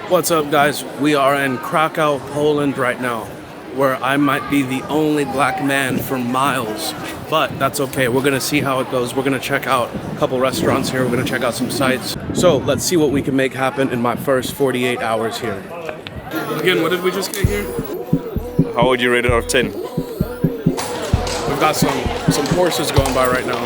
What's up, guys? We are in Krakow, Poland right now, where I might be the only black man for miles, but that's okay. We're gonna see how it goes. We're gonna check out a couple restaurants here. We're gonna check out some sites. So let's see what we can make happen in my first 48 hours here. Again, what did we just get here? How would you rate it out of 10? We've got some horses going by right now.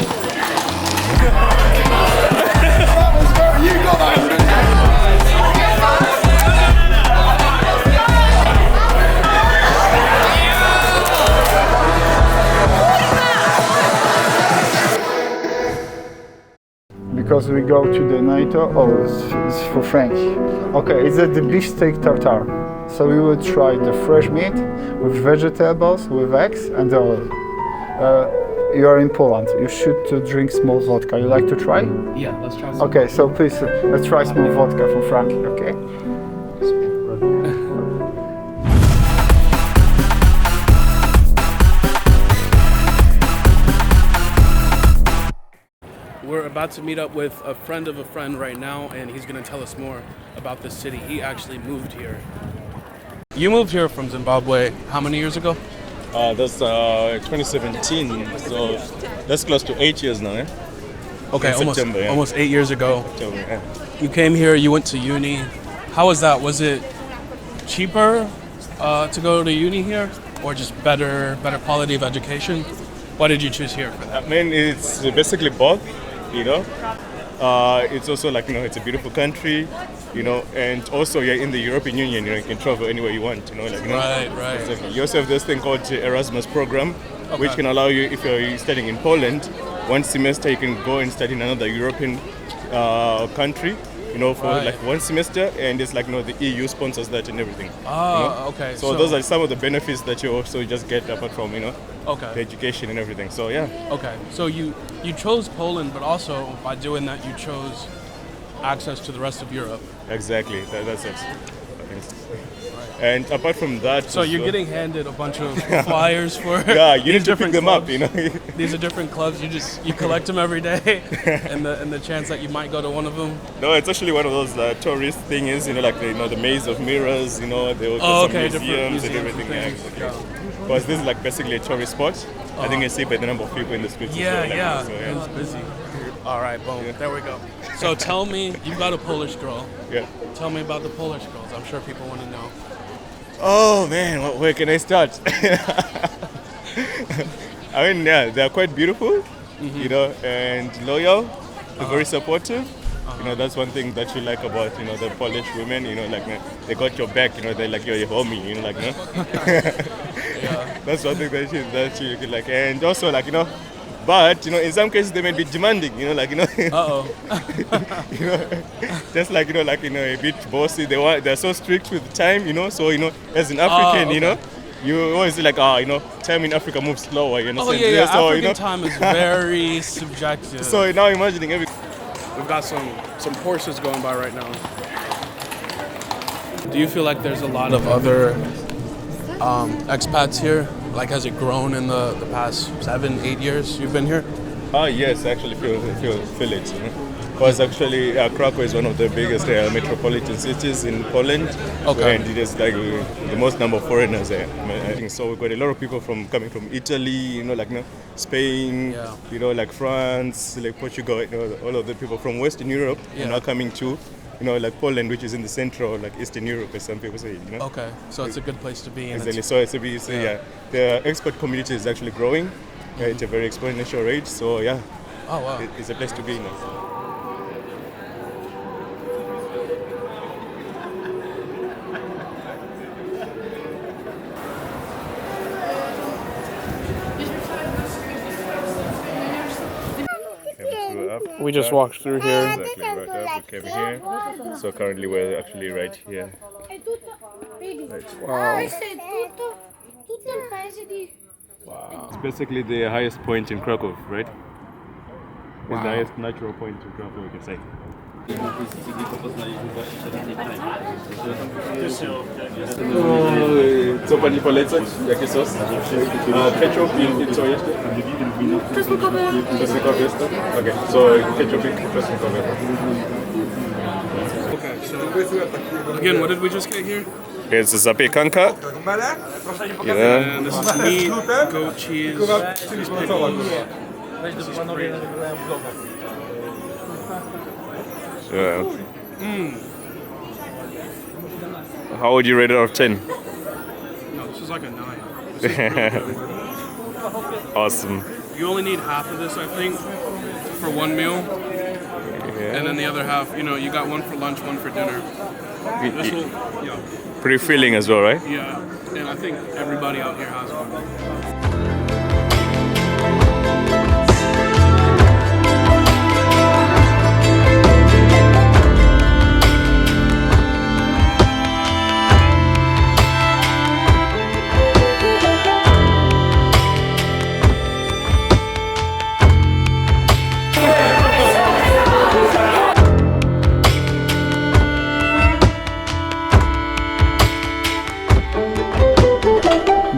Because we go to the NATO. Oh, it's for French. Okay, it's the beefsteak tartare. So we will try the fresh meat with vegetables, with eggs, and olive. You are in Poland. You should drink small vodka. You like to try? Yeah, let's try some. Okay, so please let's try small vodka from Frankie. Okay. We're about to meet up with a friend of a friend right now, and he's going to tell us more about this city. He actually moved here. You moved here from Zimbabwe how many years ago? That's 2017, so that's close to 8 years now, eh? Okay, In September, yeah. almost 8 years ago. September, yeah. You came here, you went to uni. How was that? Was it cheaper to go to uni here, or just better quality of education? Why did you choose here for that? I mean, it's basically both, you know. It's also like, you know, it's a beautiful country, you know, and also you're in the European Union, you know, you can travel anywhere you want, you know, like, you know. Right. Exactly. You also have this thing called the Erasmus program, which can allow you, if you're studying in Poland, one semester you can go and study in another European country, you know, for like one semester, and it's like, you know, the EU sponsors that and everything. Oh, you know? okay. So those are some of the benefits that you also just get apart from, you know, Okay. the education and everything. So yeah. Okay, so you chose Poland, but also by doing that you chose access to the rest of Europe. Exactly, that's it. And apart from that, So you're getting handed a bunch of flyers for yeah, you these need to pick different them clubs. up, you know. These are different clubs. You collect them every day, and the chance that you might go to one of them. No, it's actually one of those tourist things, you know, like the maze of mirrors, you know, they also Oh, some okay, different museums and museums everything. and Yeah, things. exactly. Because this is like basically a tourist spot. I think you see by the number of people in the streets. Yeah, as well, like, yeah, so, it's busy. All right, boom. There we go. So tell me, you've got a Polish girl. Yeah. Tell me about the Polish girls. I'm sure people want to know. Oh man, where can I start? I mean, yeah, they're quite beautiful, you know, and loyal. They're very supportive. You know, that's one thing that you like about, you know, the Polish women. You know, like they got your back. You know, they're like your homie. You know, like that's one thing that you can like, and also like, you know. But you know, in some cases they may be demanding. You know, like, you know. You know, just like, you know, like, you know, a bit bossy. They're so strict with time. You know, so, you know, as an African, you know, you always like, you know, time in Africa moves slower. You understand? Oh yeah. So, African you know, time is very subjective. so now imagining We've got some horses going by right now. Do you feel like there's a lot of other expats here? Like, has it grown in the past 7-8 years you've been here? yes, actually feel it. You know? Because actually Krakow is one of the biggest metropolitan cities in Poland. Okay. And it is like the most number of foreigners there. I think so. We've got a lot of people coming from Italy, you know, like, you know, Spain, you know, like France, like Portugal, you know, all of the people from Western Europe are now coming to, you know, like Poland, which is in the central, like Eastern Europe, as some people say, you know. Okay, so it's a good place to be in. Exactly. So the expert community is actually growing at a very exponential rate. So yeah, Oh wow. it's a place to be now. We just walked through here. Exactly, we came here. So currently we're actually right here. Wow. It's basically the highest point in Krakow, right? It's the highest natural point in Krakow, we can say. Co pani polecać? Jaki sos? Ketchup i co jeszcze? Czosnkowy. Czosnkowy jest to? Okay, so ketchup i czosnkowy. Okay. So, again, what did we just get here? It's a zapiekanka. Yeah. And this is meat, goat cheese, these pickles. Yeah. How would you rate it out of 10? No, this is like a 9. This is really good. Awesome. You only need half of this, I think, for one meal. Yeah. And then the other half, you know, you got one for lunch, one for dinner. This will, yeah. Pretty filling as well, right? Yeah, and I think everybody out here has one.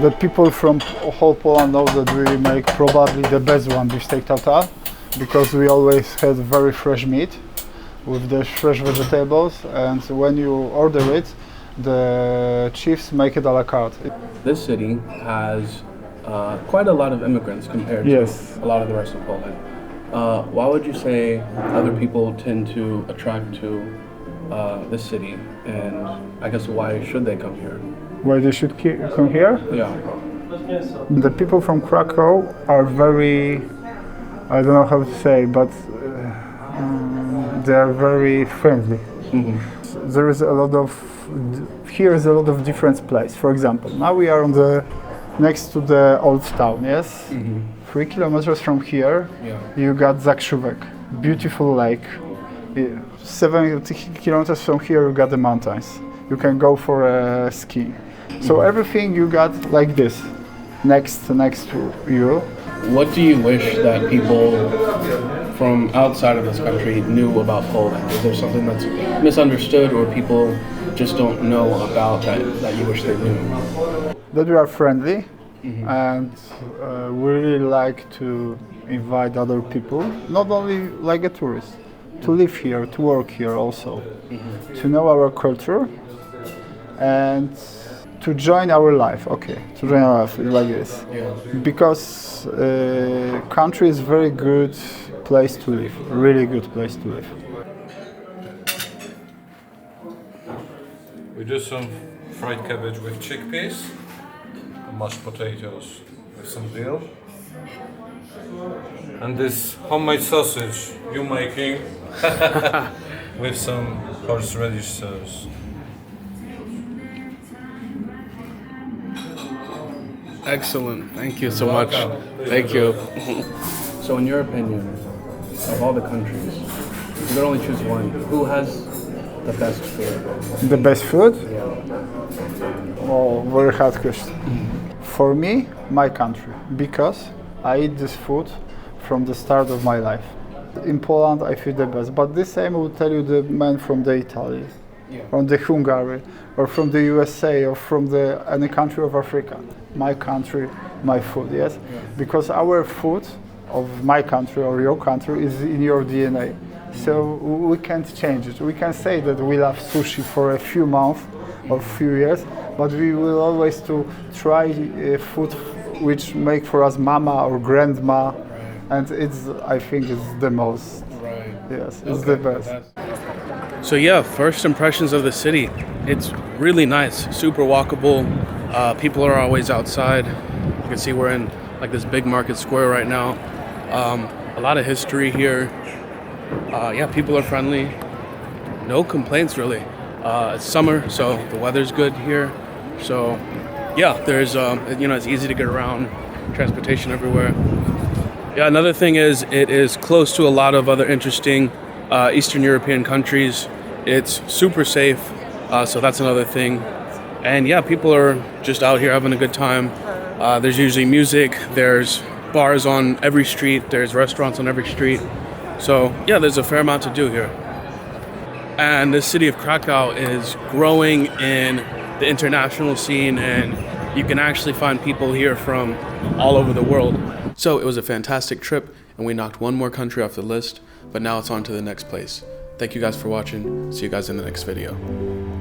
The people from whole Poland know that we make probably the best one, beefsteak tartare, because we always had very fresh meat with the fresh vegetables, and when you order it, the chefs make it a la carte. This city has quite a lot of immigrants compared Yes. to a lot of the rest of Poland. Why would you say other people tend to attract to this city, and I guess why should they come here? Why they should come here? Yeah. The people from Krakow are very, I don't know how to say, but they are very friendly. Mm-hmm. There is a lot of, here is a lot of different places. For example, now we are on the, next to the old town, yes? Mm-hmm. 3 kilometers from here, Yeah. you got Zakrzówek, beautiful lake. 70 kilometers from here, you got the mountains. You can go for a ski. So everything you got like this, next to you. What do you wish that people from outside of this country knew about Poland? Is there something that's misunderstood or people just don't know about that you wish they knew? That we are friendly, and we really like to invite other people, not only like a tourist, to live here, to work here also, to know our culture, and to join our life. Okay, to join our life like this, because country is very good place to live, really good place to live. We do some fried cabbage with chickpeas, mashed potatoes with some dill, and this homemade sausage you making with some horseradish sauce. Excellent. Thank you so much. Thank you. So in your opinion, of all the countries, you could only choose one. Who has the best food? The best food? Yeah. Oh, very hard question. For me, my country, because I eat this food from the start of my life. In Poland, I feel the best, but the same will tell you the man from the Italy, from the Hungary, or from the USA, or from the any country of Africa. My country, my food, yes? Because our food of my country or your country is in your DNA. So we can't change it. We can say that we love sushi for a few months or few years, but we will always to try food which make for us mama or grandma, and it's, I think it's the most. Right. Yes, it's the best. So yeah, first impressions of the city. It's really nice, super walkable. People are always outside. You can see we're in like this big market square right now. A lot of history here. Yeah, people are friendly. No complaints really. It's summer, so the weather's good here. So yeah, there's it's easy to get around. Transportation everywhere. Yeah, another thing is it is close to a lot of other interesting Eastern European countries. It's super safe, so that's another thing. And yeah, people are just out here having a good time. There's usually music, there's bars on every street, there's restaurants on every street. So yeah, there's a fair amount to do here. And the city of Krakow is growing in the international scene, and you can actually find people here from all over the world. So it was a fantastic trip, and we knocked one more country off the list, but now it's on to the next place. Thank you guys for watching. See you guys in the next video.